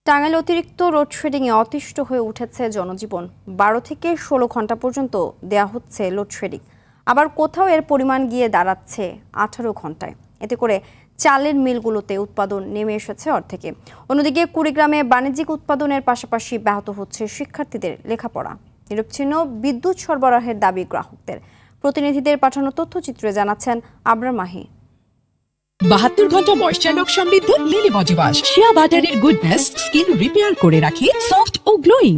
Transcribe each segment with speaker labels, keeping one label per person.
Speaker 1: টাঙ্গাইলে অতিরিক্ত লোডশেডিংয়ে অতিষ্ঠ হয়ে উঠেছে জনজীবন। 12 থেকে 16 ঘন্টা পর্যন্ত দেয়া হচ্ছে লোডশেডিং, আবার কোথাও এর পরিমাণ গিয়ে দাঁড়াচ্ছে 18 ঘন্টায়। এতে করে চালের মিলগুলোতে উৎপাদন নেমে এসেছে অর্ধেকে। অন্যদিকে কুড়িগ্রামে বাণিজ্যিক উৎপাদনের পাশাপাশি ব্যাহত হচ্ছে শিক্ষার্থীদের লেখাপড়া। নিরবচ্ছিন্ন বিদ্যুৎ সরবরাহের দাবি গ্রাহকদের। প্রতিনিধিদের পাঠানো তথ্যচিত্রে জানাচ্ছেন আবরার মাহি।
Speaker 2: 72 ঘন্টা ময়েশ্চার লক সমৃদ্ধ লিলি বডি ওয়াশ, শিয়া বাটারের গুডনেস স্কিন রিপেয়ার করে রাখে সফট ও গ্লোয়িং।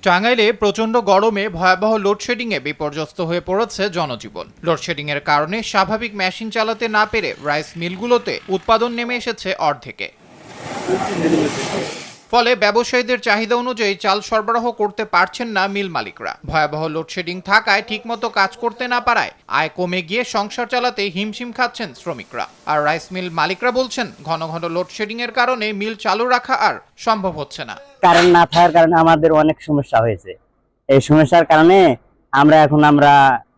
Speaker 3: টাঙ্গাইলে প্রচণ্ড গরমে ভয়াবহ লোডশেডিংয়ে বিপর্যস্ত হয়ে পড়েছে জনজীবন। লোডশেডিংয়ের কারণে স্বাভাবিক মেশিন চালাতে না পেরে রাইস মিলগুলোতে উৎপাদন নেমে এসেছে অর্ধেকে। ফলে ব্যবসায়ীদের চাহিদা অনুযায়ী চাল সরবরাহ করতে পারছেন না মিল মালিকরা। ভয়াবহ লোডশেডিং থাকায় ঠিকমতো কাজ করতে না পারায় আয় কমে গিয়ে সংসার চালাতে হিমশিম খাচ্ছেন শ্রমিকরা। আর রাইস মিল মালিকরা বলছেন, ঘন ঘন লোডশেডিং এর কারণে মিল চালু রাখা আর সম্ভব হচ্ছে না।
Speaker 4: কারেন্ট না থাকার কারণে আমাদের অনেক সমস্যা হয়েছে। এই সমস্যার কারণে আমরা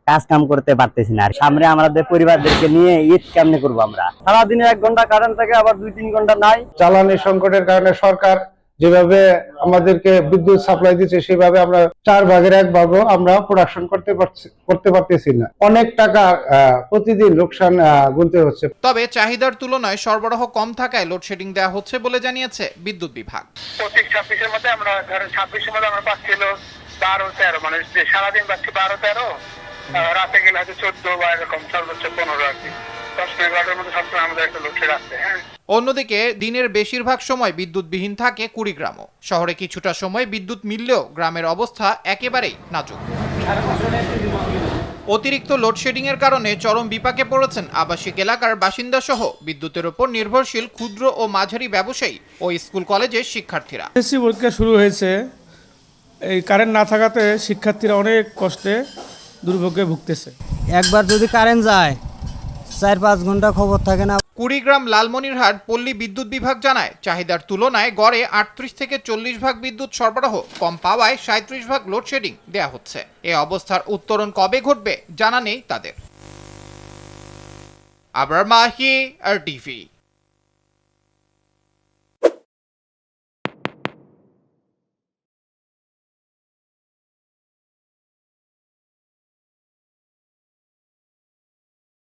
Speaker 4: কাজ কাম করতে পারতেছি না। সামনে আমাদের পরিবারদেরকে নিয়ে ঈদ কেমনে করবো? আমরা সারাদিনে 1 ঘন্টা কারেন্ট থাকে, আবার 2-3 ঘন্টা নাই।
Speaker 5: জ্বালানি সংকটের কারণে সরকার যেভাবে আমাদেরকে বিদ্যুৎ সাপ্লাই দিচ্ছে, সেভাবে আমরা 4 ভাগের 1 ভাগও আমরা প্রোডাকশন করতে পারতেছি না। অনেক টাকা প্রতিদিন লোকসান গুনতে হচ্ছে।
Speaker 3: তবে চাহিদার তুলনায় সরবরাহ কম থাকায় লোডশেডিং দেওয়া হচ্ছে বলে জানিয়েছে বিদ্যুৎ বিভাগ।
Speaker 6: প্রতি 26-এর মধ্যে আমরা ধরেন 26-এর মধ্যে আমরা পাচ্ছিল 12-13, মানে সারাদিন পাচ্ছি 12-13, রাতে গেলে হয়তো 14 বা এরকম, সর্বোচ্চ 15 আর কি। 10-11 মধ্যে সবসময় আমাদের একটা লোডশেড আসছে।
Speaker 3: অন্যদিকে দিনের বেশিরভাগ সময় বিদ্যুৎবিহীন থাকে কুড়িগ্রামও। শহরে কিছুটা সময় বিদ্যুৎ মিললেও গ্রামের অবস্থা একেবারেই নাজুক। অতিরিক্ত লোডশেডিং এর কারণে চরম বিপাকে পড়েছেন আবাসিক এলাকার বাসিন্দা সহ বিদ্যুতের উপর নির্ভরশীল ক্ষুদ্র ও মাঝারি ব্যবসায়ী ও স্কুল কলেজের শিক্ষার্থীরা।
Speaker 7: এসএসসি পরীক্ষা শুরু হয়েছে, এই কারেন্ট না থাকাতে শিক্ষার্থীরা অনেক কষ্টে দুর্ভোগে ভুগতেছে।
Speaker 8: একবার যদি কারেন্ট যায় 4-5 ঘন্টা খবর থাকে না।
Speaker 3: কুড়িগ্রাম লালমনিরহাট পল্লী বিদ্যুৎ বিভাগ জানায়, চাহিদার তুলনায় গড়ে 38 থেকে 40 ভাগ বিদ্যুৎ সরবরাহ কম পাওয়ায় 37 ভাগ লোডশেডিং দেয়া হচ্ছে। এ অবস্থার উত্তরণ কবে ঘটবে জানা নেই তাদের। আবরার মাহি, RTV।